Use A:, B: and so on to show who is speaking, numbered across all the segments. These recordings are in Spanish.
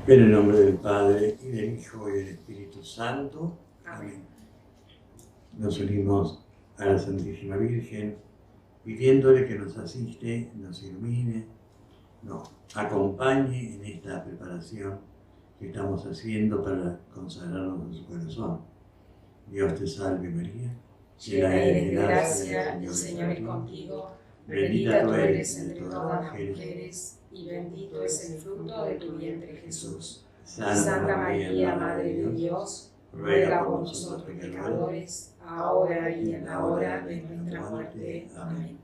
A: En el nombre del Padre, y del Hijo, y del Espíritu Santo. Amén. Nos unimos a la Santísima Virgen, pidiéndole que nos asiste, nos ilumine, nos acompañe en esta preparación que estamos haciendo para consagrarnos a su corazón. Dios te salve María,
B: llena eres de gracia, el Señor es contigo, bendita tú eres entre todas las mujeres, y bendito es el fruto de tu vientre Jesús. Santa María, Madre de Dios, ruega por nosotros pecadores, ahora y en la hora de nuestra muerte. Amén.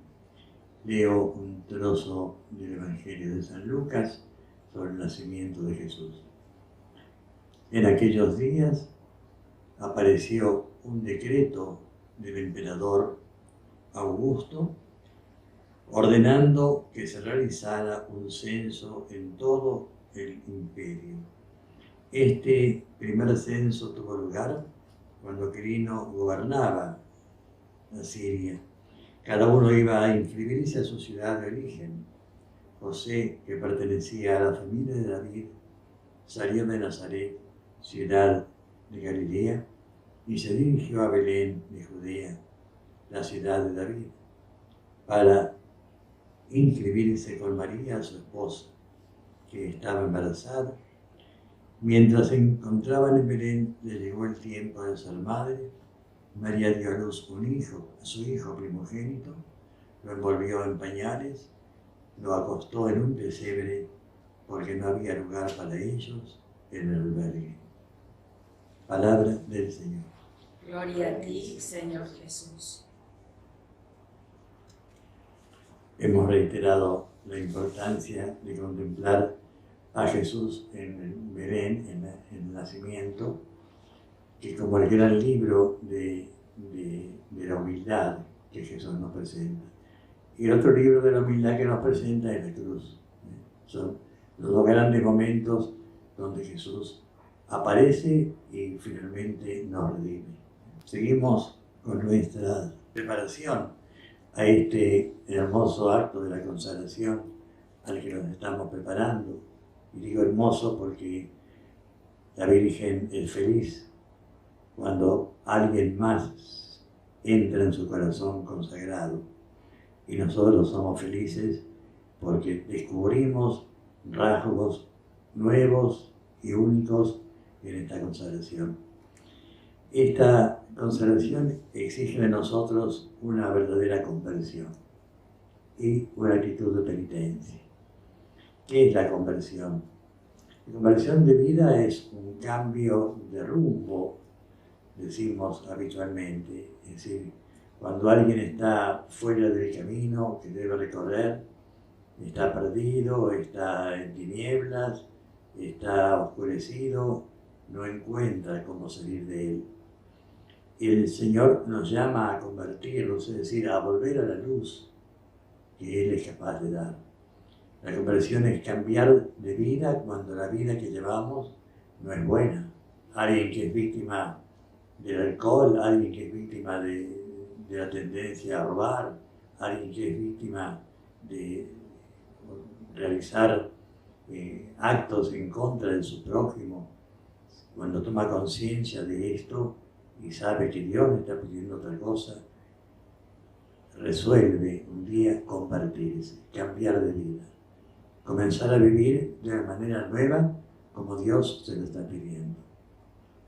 A: Leo un trozo del Evangelio de San Lucas sobre el nacimiento de Jesús. En aquellos días apareció un decreto del emperador Augusto ordenando que se realizara un censo en todo el imperio. Este primer censo tuvo lugar cuando Quirino gobernaba la Siria. Cada uno iba a inscribirse a su ciudad de origen. José, que pertenecía a la familia de David, salió de Nazaret, ciudad de Galilea, y se dirigió a Belén de Judea, la ciudad de David, para inscribirse con María, su esposa, que estaba embarazada. Mientras se encontraban en Belén, le llegó el tiempo de ser madre. María dio a luz a su hijo primogénito, lo envolvió en pañales, lo acostó en un pesebre, porque no había lugar para ellos en el albergue. Palabra del Señor.
B: Gloria a ti, Señor Jesús.
A: Hemos reiterado la importancia de contemplar a Jesús en Belén, en el nacimiento, que como el gran libro de la humildad que Jesús nos presenta. Y el otro libro de la humildad que nos presenta es la cruz. Son los dos grandes momentos donde Jesús aparece y finalmente nos redime. Seguimos con nuestra preparación a este hermoso acto de la consagración al que nos estamos preparando. Y digo hermoso porque la Virgen es feliz cuando alguien más entra en su corazón consagrado. Y nosotros somos felices porque descubrimos rasgos nuevos y únicos en esta consagración. Esta consagración exige de nosotros una verdadera conversión y una actitud de penitencia. ¿Qué es la conversión? La conversión de vida es un cambio de rumbo, decimos habitualmente. Es decir, cuando alguien está fuera del camino que debe recorrer, está perdido, está en tinieblas, está oscurecido, no encuentra cómo salir de él. Y el Señor nos llama a convertirnos, es decir, a volver a la luz que Él es capaz de dar. La conversión es cambiar de vida cuando la vida que llevamos no es buena. Alguien que es víctima del alcohol, alguien que es víctima de la tendencia a robar, alguien que es víctima de realizar actos en contra de su prójimo. Cuando toma conciencia de esto y sabe que Dios le está pidiendo otra cosa, resuelve un día convertirse, cambiar de vida, comenzar a vivir de una manera nueva como Dios se lo está pidiendo.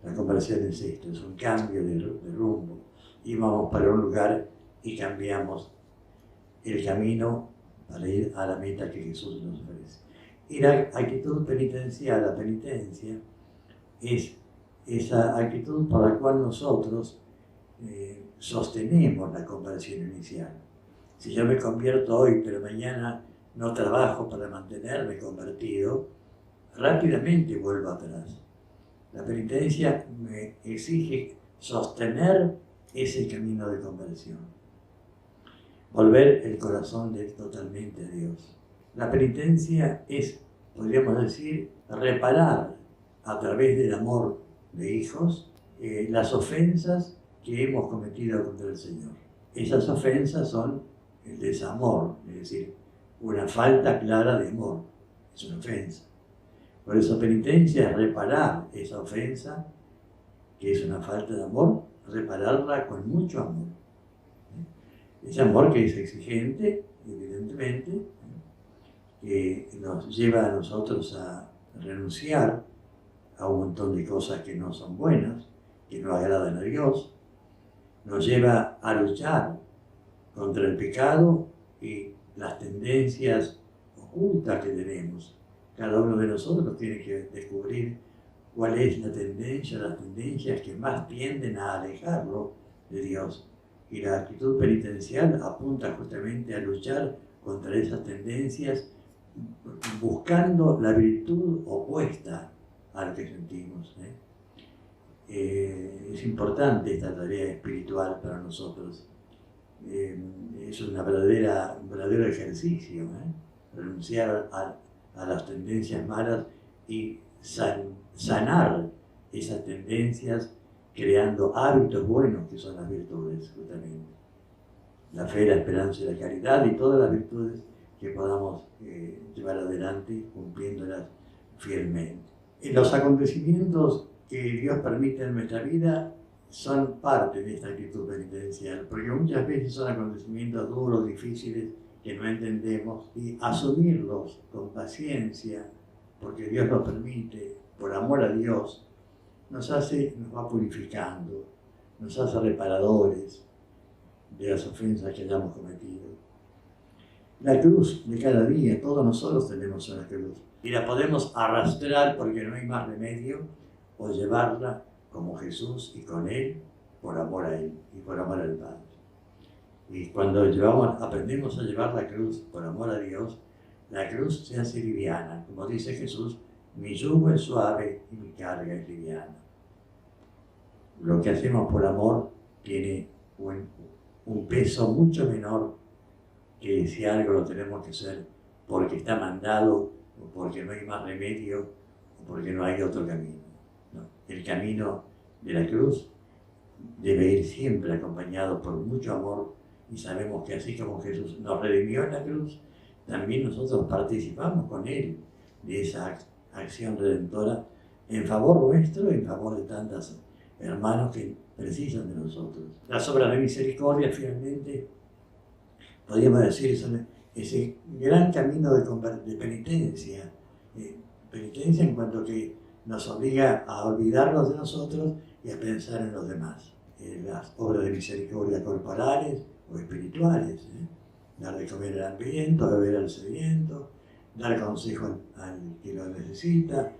A: La conversión es esto, es un cambio de rumbo. Íbamos para un lugar y cambiamos el camino para ir a la meta que Jesús nos ofrece. Y la actitud penitencial, la penitencia, es esa actitud por la cual nosotros sostenemos la conversión inicial. Si yo me convierto hoy, pero mañana no trabajo para mantenerme convertido, rápidamente vuelvo atrás. La penitencia me exige sostener ese camino de conversión, volver el corazón totalmente a Dios. La penitencia es, podríamos decir, reparar a través del amor de hijos las ofensas que hemos cometido contra el Señor. Esas ofensas son el desamor, es decir, una falta clara de amor, es una ofensa. Por eso penitencia es reparar esa ofensa, que es una falta de amor, repararla con mucho amor. Ese amor que es exigente, evidentemente, que nos lleva a nosotros a renunciar a un montón de cosas que no son buenas, que no agradan a Dios, nos lleva a luchar contra el pecado y las tendencias ocultas que tenemos. Cada uno de nosotros tiene que descubrir cuál es la tendencia, las tendencias que más tienden a alejarlo de Dios. Y la actitud penitencial apunta justamente a luchar contra esas tendencias, buscando la virtud opuesta a lo que sentimos. Es importante esta tarea espiritual para nosotros. Es un verdadero ejercicio, renunciar a las tendencias malas y sanar esas tendencias creando hábitos buenos que son las virtudes, justamente. La fe, la esperanza y la caridad y todas las virtudes que podamos llevar adelante cumpliéndolas fielmente. Y los acontecimientos que Dios permite en nuestra vida son parte de esta actitud penitencial, porque muchas veces son acontecimientos duros, difíciles, que no entendemos, y asumirlos con paciencia, porque Dios los permite, por amor a Dios, nos va purificando, nos hace reparadores de las ofensas que hayamos cometido. La cruz de cada día, todos nosotros tenemos una cruz, y la podemos arrastrar porque no hay más remedio, o llevarla como Jesús y con Él, por amor a Él y por amor al Padre. Y cuando aprendemos a llevar la cruz por amor a Dios, la cruz se hace liviana. Como dice Jesús, mi yugo es suave y mi carga es liviana. Lo que hacemos por amor tiene un peso mucho menor que si algo lo tenemos que hacer porque está mandado, o porque no hay más remedio, o porque no hay otro camino. No. El camino de la cruz debe ir siempre acompañado por mucho amor, y sabemos que así como Jesús nos redimió en la cruz, también nosotros participamos con Él de esa acción redentora en favor nuestro y en favor de tantos hermanos que precisan de nosotros. Las obras de misericordia, finalmente, podríamos decir, son ese gran camino de penitencia. Penitencia en cuanto que nos obliga a olvidarnos de nosotros y a pensar en los demás. Las obras de misericordia corporales o espirituales, dar de comer al hambriento, beber al sediento, dar consejo al que lo necesita,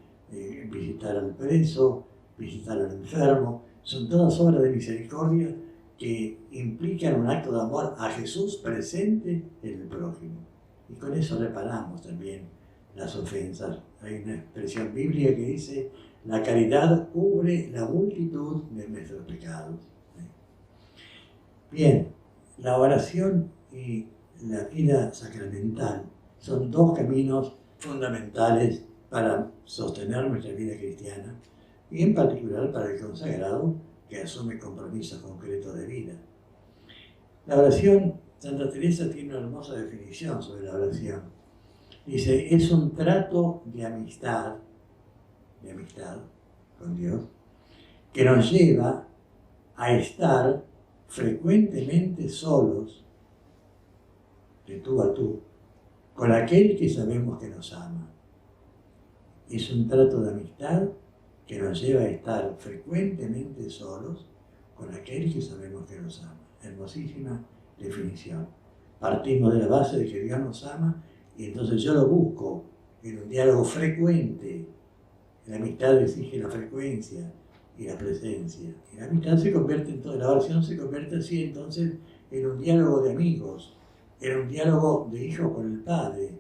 A: visitar al preso, visitar al enfermo. Son todas obras de misericordia que implican un acto de amor a Jesús presente en el prójimo. Y con eso reparamos también las ofensas. Hay una expresión bíblica que dice: la caridad cubre la multitud de nuestros pecados. Bien, la oración y la vida sacramental son dos caminos fundamentales para sostener nuestra vida cristiana, y en particular para el consagrado que asume compromisos concretos de vida. La oración, Santa Teresa tiene una hermosa definición sobre la oración. Dice, es un trato de amistad con Dios, que nos lleva a estar frecuentemente solos, de tú a tú, con aquel que sabemos que nos ama. Es un trato de amistad que nos lleva a estar frecuentemente solos con aquel que sabemos que nos ama. Hermosísima definición. Partimos de la base de que Dios nos ama, y entonces yo lo busco en un diálogo frecuente. La amistad exige la frecuencia y la presencia. Y la amistad se convierte en todo, la oración se convierte así entonces en un diálogo de amigos, en un diálogo de hijo con el Padre,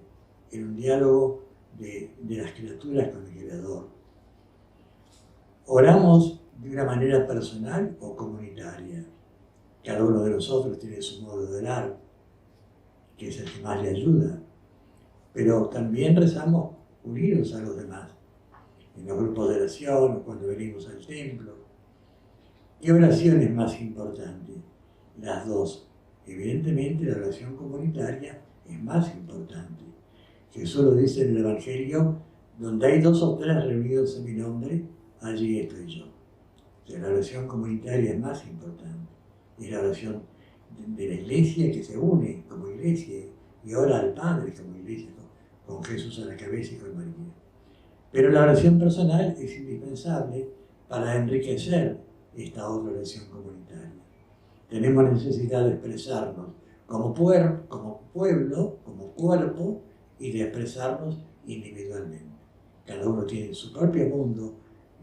A: en un diálogo de las criaturas con el Creador. Oramos de una manera personal o comunitaria. Cada uno de nosotros tiene su modo de orar, que es el que más le ayuda. Pero también rezamos unidos a los demás, en los grupos de oración o cuando venimos al templo. ¿Qué oración es más importante? Las dos. Evidentemente la oración comunitaria es más importante. Jesús lo dice en el Evangelio, donde hay 2 o 3 reunidos en mi nombre, allí estoy yo. O sea, la oración comunitaria es más importante. Es la oración de la iglesia que se une como iglesia y ora al Padre como iglesia, con Jesús a la cabeza y con María. Pero la oración personal es indispensable para enriquecer esta otra oración comunitaria. Tenemos necesidad de expresarnos como pueblo, como cuerpo, y de expresarnos individualmente. Cada uno tiene su propio mundo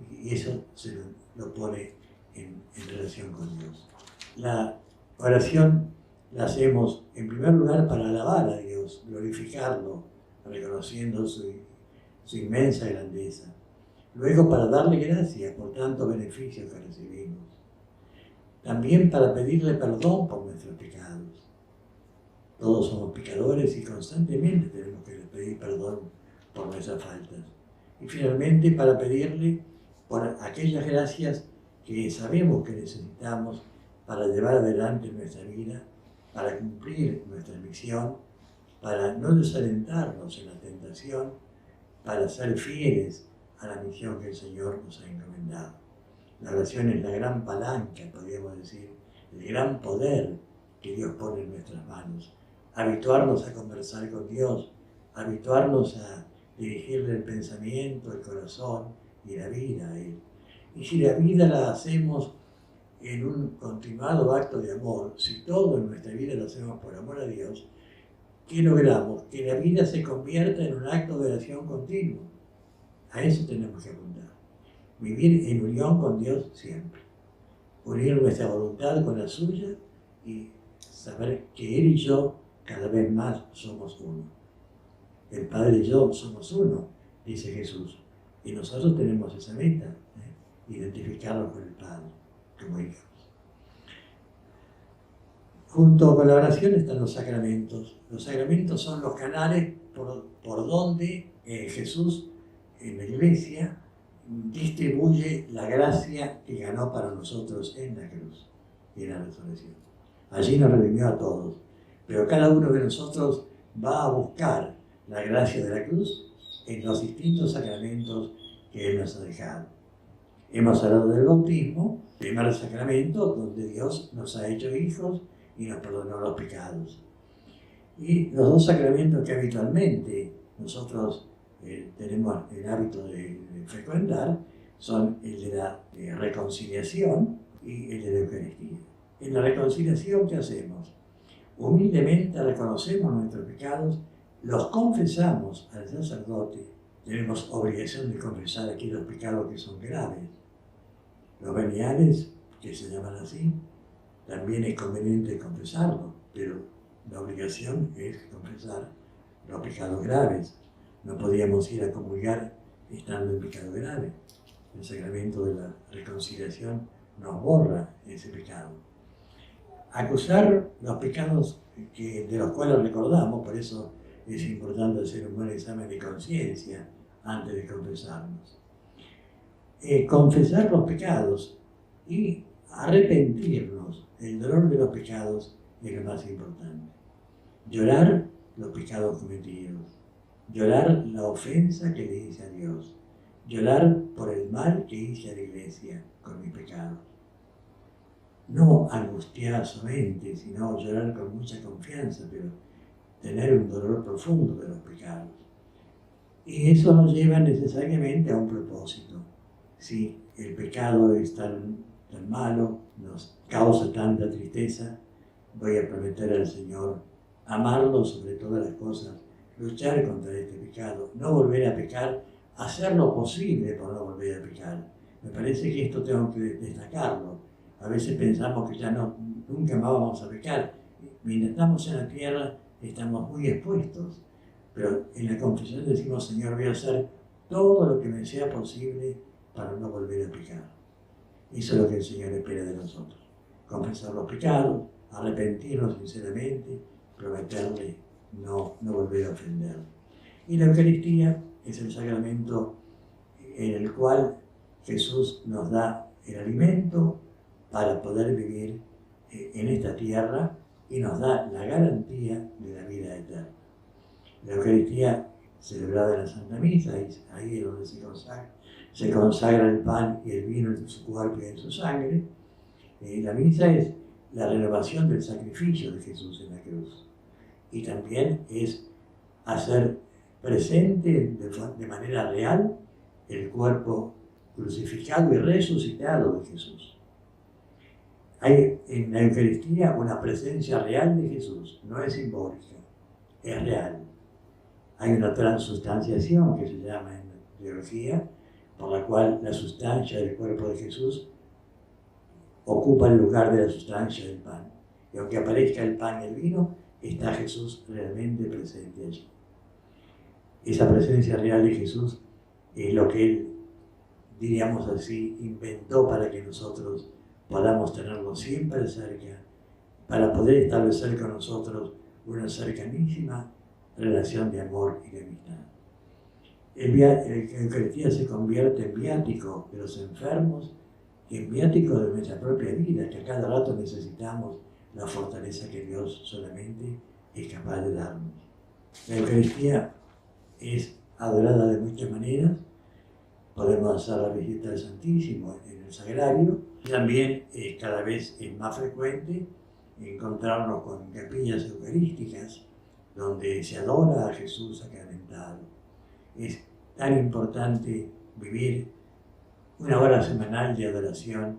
A: y eso se lo pone en relación con Dios. La oración la hacemos en primer lugar para alabar a Dios, glorificarlo, reconociendo su inmensa grandeza. Luego para darle gracias por tantos beneficios que recibimos. También para pedirle perdón por nuestros pecados. Todos somos pecadores y constantemente tenemos que pedir perdón por nuestras faltas. Y finalmente para pedirle por aquellas gracias que sabemos que necesitamos para llevar adelante nuestra vida, para cumplir nuestra misión, para no desalentarnos en la tentación, para ser fieles a la misión que el Señor nos ha encomendado. La oración es la gran palanca, podríamos decir, el gran poder que Dios pone en nuestras manos. Habituarnos a conversar con Dios, habituarnos a dirigirle el pensamiento, el corazón y la vida a Él. Y si la vida la hacemos en un continuado acto de amor, si todo en nuestra vida lo hacemos por amor a Dios, ¿qué logramos? Que la vida se convierta en un acto de oración continuo. A eso tenemos que apuntar. Vivir en unión con Dios siempre. Unir nuestra voluntad con la suya y saber que Él y yo cada vez más somos uno. El Padre y yo somos uno, dice Jesús. Y nosotros tenemos esa meta, identificarnos con el Padre como hijos. Junto con la oración están los sacramentos. Los sacramentos son los canales por donde Jesús en la iglesia distribuye la gracia que ganó para nosotros en la cruz y en la resurrección. Allí nos redimió a todos, pero cada uno de nosotros va a buscar la gracia de la cruz en los distintos sacramentos que Él nos ha dejado. Hemos hablado del bautismo, primer sacramento donde Dios nos ha hecho hijos y nos perdonó los pecados. Y los 2 sacramentos que habitualmente nosotros tenemos el hábito de frecuentar son el de la reconciliación y el de la Eucaristía. En la reconciliación, ¿qué hacemos? Humildemente reconocemos nuestros pecados, los confesamos al sacerdote. Tenemos obligación de confesar aquellos pecados que son graves. Los veniales, que se llaman así, también es conveniente confesarlo, pero la obligación es confesar los pecados graves. No podíamos ir a comulgar estando en pecado grave. El sacramento de la reconciliación nos borra ese pecado. Acusar los pecados de los cuales recordamos, por eso es importante hacer un buen examen de conciencia antes de confesarnos. Confesar los pecados y arrepentirnos. El dolor de los pecados es lo más importante. Llorar los pecados cometidos. Llorar la ofensa que le hice a Dios. Llorar por el mal que hice a la iglesia con mis pecados. No angustiosamente, sino llorar con mucha confianza, pero tener un dolor profundo de los pecados. Y eso nos lleva necesariamente a un propósito. Si el pecado es tan malo, nos causa tanta tristeza, voy a prometer al Señor amarlo sobre todas las cosas, luchar contra este pecado, no volver a pecar, hacer lo posible por no volver a pecar. Me parece que esto tengo que destacarlo. A veces pensamos que ya nunca más vamos a pecar. Mientras estamos en la tierra estamos muy expuestos, pero en la confesión decimos: Señor, voy a hacer todo lo que me sea posible para no volver a pecar. Eso es lo que el Señor espera de nosotros. Confesar los pecados, arrepentirnos sinceramente, prometerle no volver a ofenderle. Y la Eucaristía es el sacramento en el cual Jesús nos da el alimento para poder vivir en esta tierra y nos da la garantía de la vida eterna. La Eucaristía celebrada en la Santa Misa, y ahí es donde se consagra el pan y el vino en su cuerpo y en su sangre. La misa es la renovación del sacrificio de Jesús en la cruz, y también es hacer presente de manera real el cuerpo crucificado y resucitado de Jesús. Hay en la Eucaristía una presencia real de Jesús, no es simbólica, es real. Hay una transustanciación que se llama en la teología, por la cual la sustancia del cuerpo de Jesús ocupa el lugar de la sustancia del pan. Y aunque aparezca el pan y el vino, está Jesús realmente presente allí. Esa presencia real de Jesús es lo que Él, diríamos así, inventó para que nosotros podamos tenerlo siempre cerca, para poder establecer con nosotros una cercanísima relación de amor y de amistad. La Eucaristía se convierte en viático de los enfermos y en viático de nuestra propia vida, que a cada rato necesitamos la fortaleza que Dios solamente es capaz de darnos. La Eucaristía es adorada de muchas maneras. Podemos hacer la visita al Santísimo en el Sagrario. También cada vez es más frecuente encontrarnos con capillas eucarísticas donde se adora a Jesús sacramentado. Es tan importante vivir una hora semanal de adoración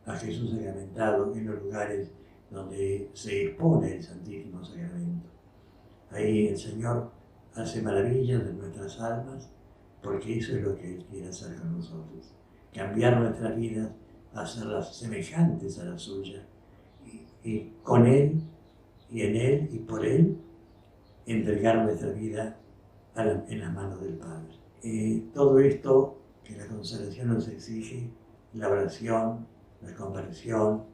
A: a Jesús sacramentado en los lugares donde se expone el Santísimo Sacramento. Ahí el Señor hace maravillas en nuestras almas, porque eso es lo que Él quiere hacer con nosotros. Cambiar nuestras vidas, hacerlas semejantes a la suya, y con Él, y en Él, y por Él, entregar nuestra vida en las manos del Padre. Todo esto que la consagración nos exige, la oración, la conversión,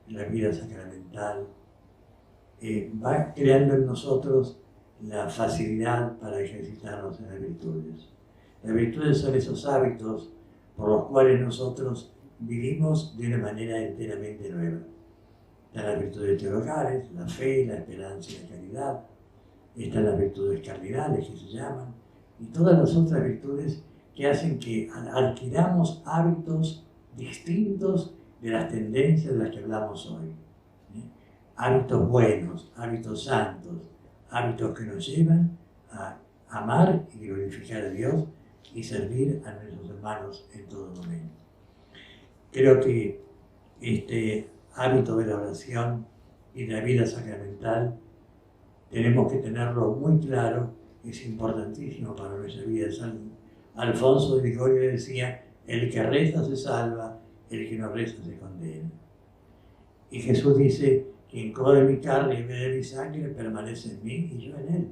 A: la vida sacramental, va creando en nosotros la facilidad para ejercitarnos en las virtudes. Las virtudes son esos hábitos por los cuales nosotros vivimos de una manera enteramente nueva. Están las virtudes teologales, la fe, la esperanza y la caridad. Están las virtudes cardinales que se llaman, y todas las otras virtudes que hacen que adquiramos hábitos distintos de las tendencias de las que hablamos hoy. Hábitos buenos, hábitos santos, hábitos que nos llevan a amar y glorificar a Dios y servir a nuestros hermanos en todo momento. Creo que este hábito de la oración y de la vida sacramental tenemos que tenerlo muy claro, es importantísimo para nuestra vida. San Alfonso de Ligorio decía: el que reza se salva, el que no reza se condena. Y Jesús dice: quien come mi carne y bebe mi sangre permanece en mí y yo en él.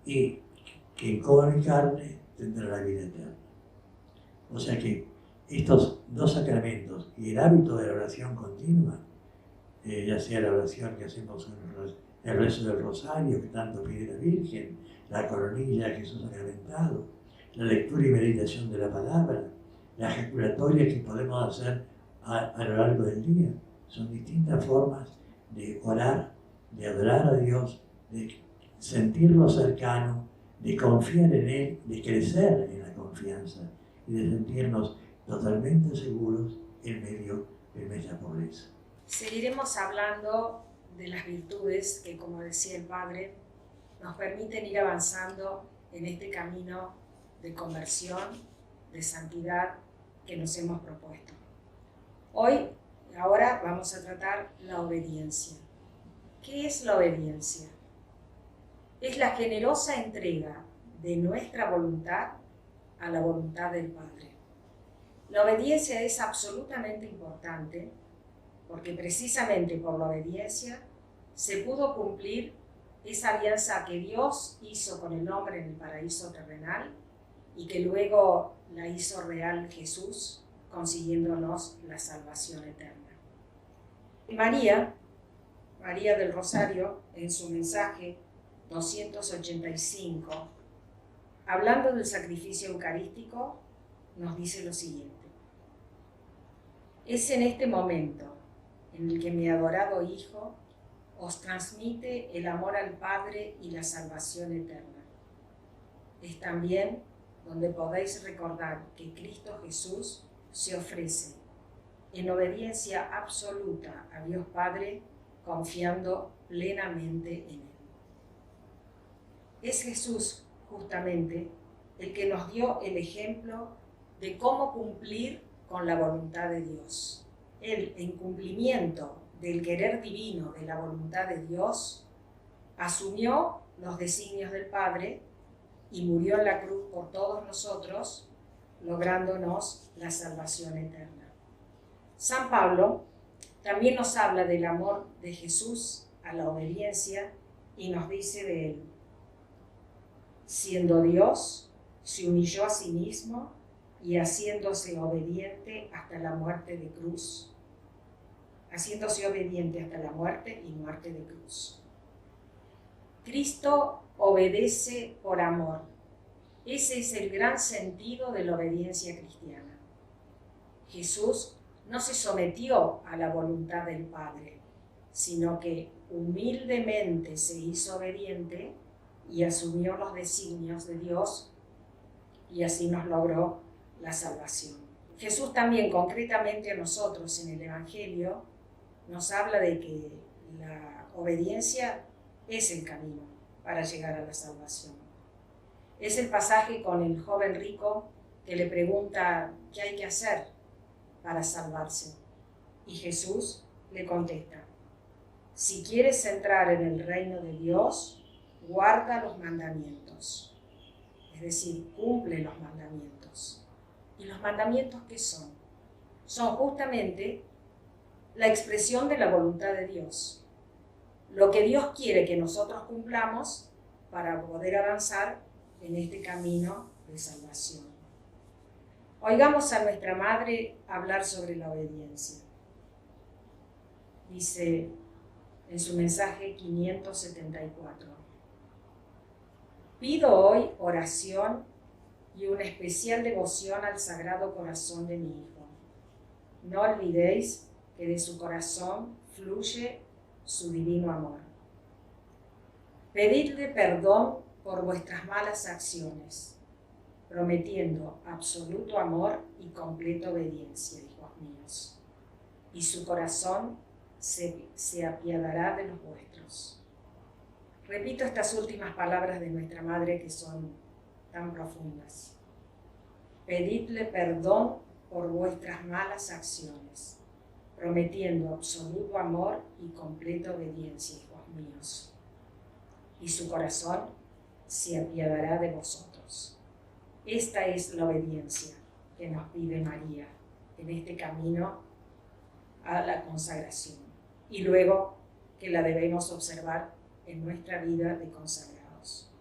A: Y quien come mi carne tendrá la vida eterna. O sea que estos dos sacramentos y el hábito de la oración continua, ya sea la oración que hacemos en el rezo del rosario que tanto pide la Virgen, la coronilla de Jesús sacramentado, la lectura y meditación de la palabra, la ejaculatoria que podemos hacer a lo largo del día, son distintas formas de orar, de adorar a Dios, de sentirlo cercano, de confiar en Él, de crecer en la confianza y de sentirnos totalmente seguros en medio de nuestra pobreza.
B: Seguiremos hablando de las virtudes que, como decía el Padre, nos permiten ir avanzando en este camino de conversión, de santidad que nos hemos propuesto. Ahora vamos a tratar la obediencia. ¿Qué es la obediencia? Es la generosa entrega de nuestra voluntad a la voluntad del Padre. La obediencia es absolutamente importante porque precisamente por la obediencia se pudo cumplir esa alianza que Dios hizo con el hombre en el paraíso terrenal y que luego la hizo real Jesús, consiguiéndonos la salvación eterna. María del Rosario, en su mensaje 285, hablando del sacrificio eucarístico, nos dice lo siguiente: es en este momento en el que mi adorado Hijo os transmite el amor al Padre y la salvación eterna. es también donde podéis recordar que Cristo Jesús se ofrece en obediencia absoluta a Dios Padre, confiando plenamente en Él. Es Jesús, justamente, el que nos dio el ejemplo de cómo cumplir con la voluntad de Dios. Él, en cumplimiento del querer divino de la voluntad de Dios, asumió los designios del Padre y murió en la cruz por todos nosotros, lográndonos la salvación eterna. San Pablo también nos habla del amor de Jesús a la obediencia y nos dice de él: siendo Dios, se humilló a sí mismo y haciéndose obediente hasta la muerte de cruz. Haciéndose obediente hasta la muerte y muerte de cruz. Cristo obedece por amor. Ese es el gran sentido de la obediencia cristiana. Jesús no se sometió a la voluntad del Padre, sino que humildemente se hizo obediente y asumió los designios de Dios, y así nos logró la salvación. Jesús también concretamente a nosotros en el Evangelio nos habla de que la obediencia es el camino para llegar a la salvación. Es el pasaje con el joven rico que le pregunta qué hay que hacer para salvarse. Y Jesús le contesta: si quieres entrar en el reino de Dios, guarda los mandamientos. Es decir, cumple los mandamientos. ¿Y los mandamientos qué son? Son justamente la expresión de la voluntad de Dios. Lo que Dios quiere que nosotros cumplamos para poder avanzar en este camino de salvación. Oigamos a nuestra Madre hablar sobre la obediencia. Dice en su mensaje 574: pido hoy oración y una especial devoción al Sagrado Corazón de mi Hijo. No olvidéis que de su corazón fluye su divino amor. Pedidle perdón por vuestras malas acciones, prometiendo absoluto amor y completa obediencia, hijos míos, y su corazón se apiadará de los vuestros. Repito estas últimas palabras de nuestra Madre que son tan profundas. Pedidle perdón por vuestras malas acciones, prometiendo absoluto amor y completa obediencia, hijos míos, y su corazón se apiadará de vosotros. Esta es la obediencia que nos pide María en este camino a la consagración, y luego que la debemos observar en nuestra vida de consagrados.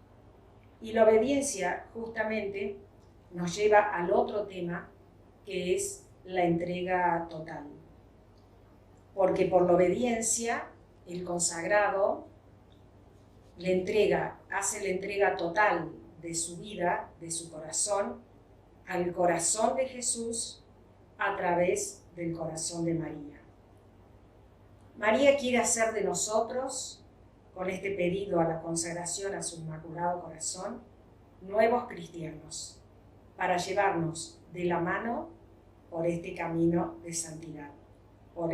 B: Y la obediencia justamente nos lleva al otro tema, que es la entrega total. Porque por la obediencia, el consagrado hace la entrega total de su vida, de su corazón, al corazón de Jesús a través del corazón de María. María quiere hacer de nosotros, con este pedido a la consagración a su Inmaculado Corazón, nuevos cristianos, para llevarnos de la mano por este camino de santidad, por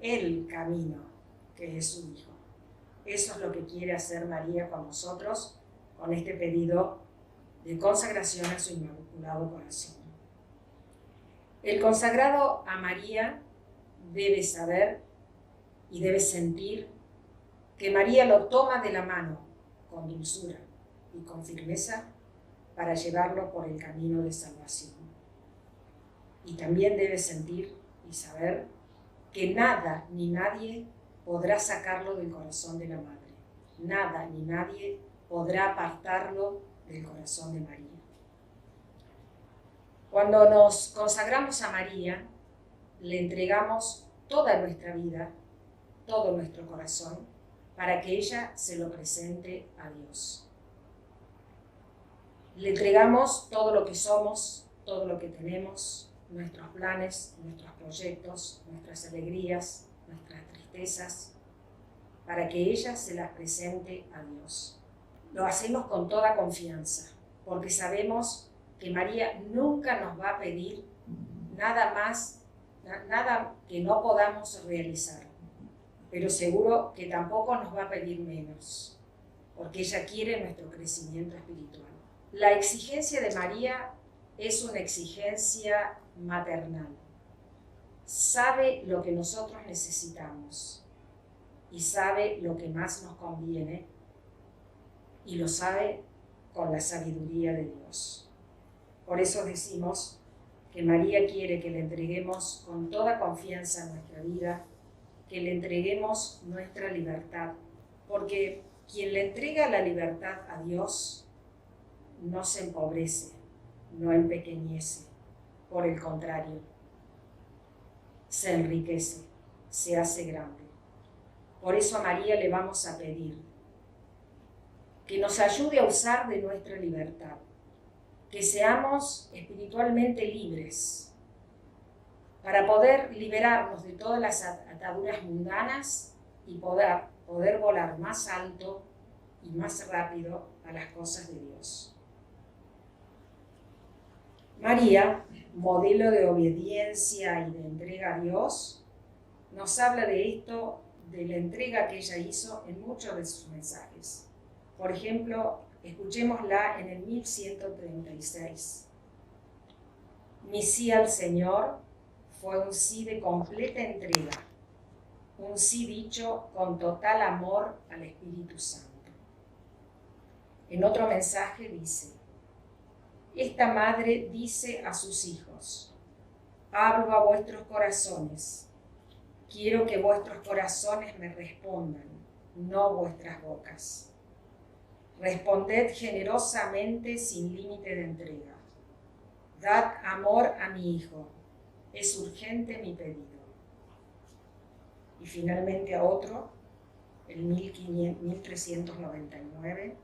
B: el camino que es su Hijo. Eso es lo que quiere hacer María con nosotros, con este pedido de consagración a su Inmaculado Corazón. El consagrado a María debe saber y debe sentir que María lo toma de la mano con dulzura y con firmeza para llevarlo por el camino de salvación. Y también debe sentir y saber que nada ni nadie podrá sacarlo del corazón de la Madre. Nada ni nadie podrá apartarlo del corazón de María. Cuando nos consagramos a María, le entregamos toda nuestra vida, todo nuestro corazón, para que ella se lo presente a Dios. Le entregamos todo lo que somos, todo lo que tenemos, nuestros planes, nuestros proyectos, nuestras alegrías, nuestras tristezas, para que ella se las presente a Dios. Lo hacemos con toda confianza, porque sabemos que María nunca nos va a pedir nada más, nada que no podamos realizar, pero seguro que tampoco nos va a pedir menos, porque ella quiere nuestro crecimiento espiritual. La exigencia de María es una exigencia maternal. Sabe lo que nosotros necesitamos y sabe lo que más nos conviene y lo sabe con la sabiduría de Dios. Por eso decimos que María quiere que le entreguemos con toda confianza nuestra vida, que le entreguemos nuestra libertad, porque quien le entrega la libertad a Dios no se empobrece, no empequeñece, por el contrario, se enriquece, se hace grande. Por eso a María le vamos a pedir que nos ayude a usar de nuestra libertad, que seamos espiritualmente libres para poder liberarnos de todas las ataduras mundanas y poder volar más alto y más rápido a las cosas de Dios. María, modelo de obediencia y de entrega a Dios, nos habla de esto, de la entrega que ella hizo en muchos de sus mensajes. Por ejemplo, escuchémosla en el 1136. Mi sí al Señor fue un sí de completa entrega, un sí dicho con total amor al Espíritu Santo. En otro mensaje dice: esta madre dice a sus hijos: hablo a vuestros corazones, quiero que vuestros corazones me respondan, no vuestras bocas. Responded generosamente sin límite de entrega. Dad amor a mi hijo, es urgente mi pedido. Y finalmente a otro, el 1399,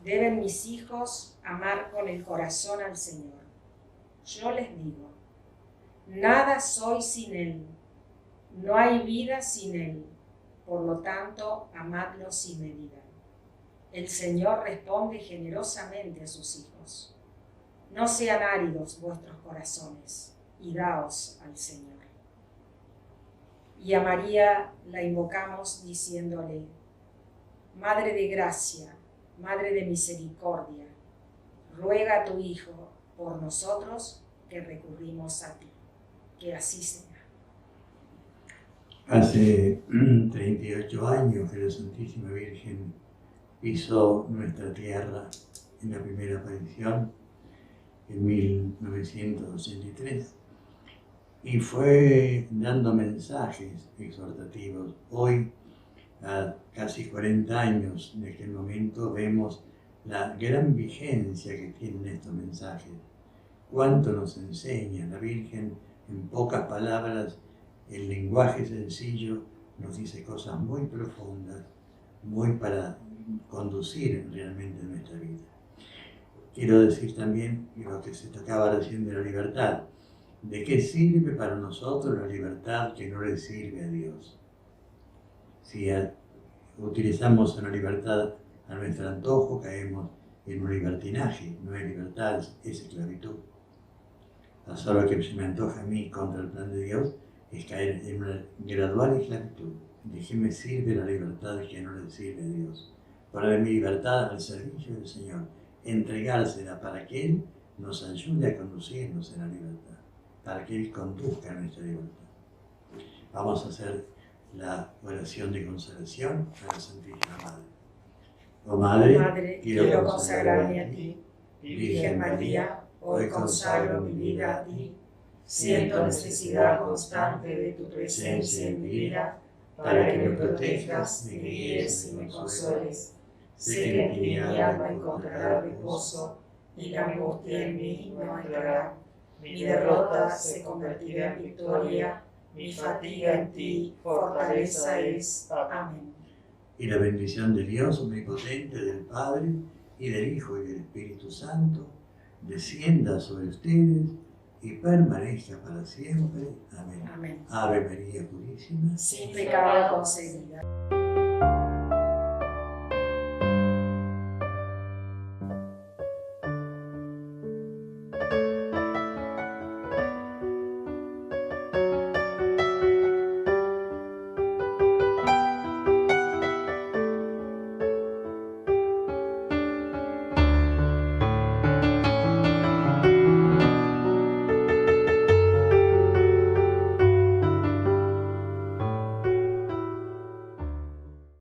B: deben mis hijos amar con el corazón al Señor. Yo les digo, nada soy sin Él, no hay vida sin Él, por lo tanto, amadlo sin medida. El Señor responde generosamente a sus hijos. No sean áridos vuestros corazones, y daos al Señor. Y a María la invocamos diciéndole: Madre de gracia, Madre de misericordia, ruega a tu Hijo por nosotros que recurrimos a ti. Que así sea.
A: Hace 38 años que la Santísima Virgen pisó nuestra tierra en la primera aparición, en 1983, y fue dando mensajes exhortativos. Hoy, a casi 40 años de aquel momento, vemos la gran vigencia que tienen estos mensajes. Cuánto nos enseña la Virgen, en pocas palabras, el lenguaje sencillo nos dice cosas muy profundas, muy para conducir realmente nuestra vida. Quiero decir también lo que se tocaba recién de la libertad. ¿De qué sirve para nosotros la libertad que no le sirve a Dios? Si utilizamos una libertad a nuestro antojo, caemos en un libertinaje. No es libertad, es esclavitud. Solo que se me antoja a mí contra el plan de Dios es caer en una gradual esclavitud. ¿De qué me sirve la libertad que no le sirve a Dios? Poner mi libertad al servicio del Señor, entregársela para que Él nos ayude a conducirnos en la libertad, para que Él conduzca nuestra libertad. Vamos a hacer la oración de consagración a la Santísima Madre. Oh Madre,
B: quiero consagrarme a ti, Virgen María, hoy consagro mi vida a ti. Siento necesidad constante de tu presencia en mi vida, para que me protejas, me guíes y me consueles. Sé que en ti mi alma encontrará reposo y la angustia en mí no entrará. Mi derrota se convertirá en victoria, mi fatiga en ti fortaleza es. Amén.
A: Y la bendición de Dios omnipotente, del Padre, y del Hijo, y del Espíritu Santo, descienda sobre ustedes y permanezca para siempre. Amén.
B: Amén.
A: Ave María Purísima,
B: sin pecado concebida.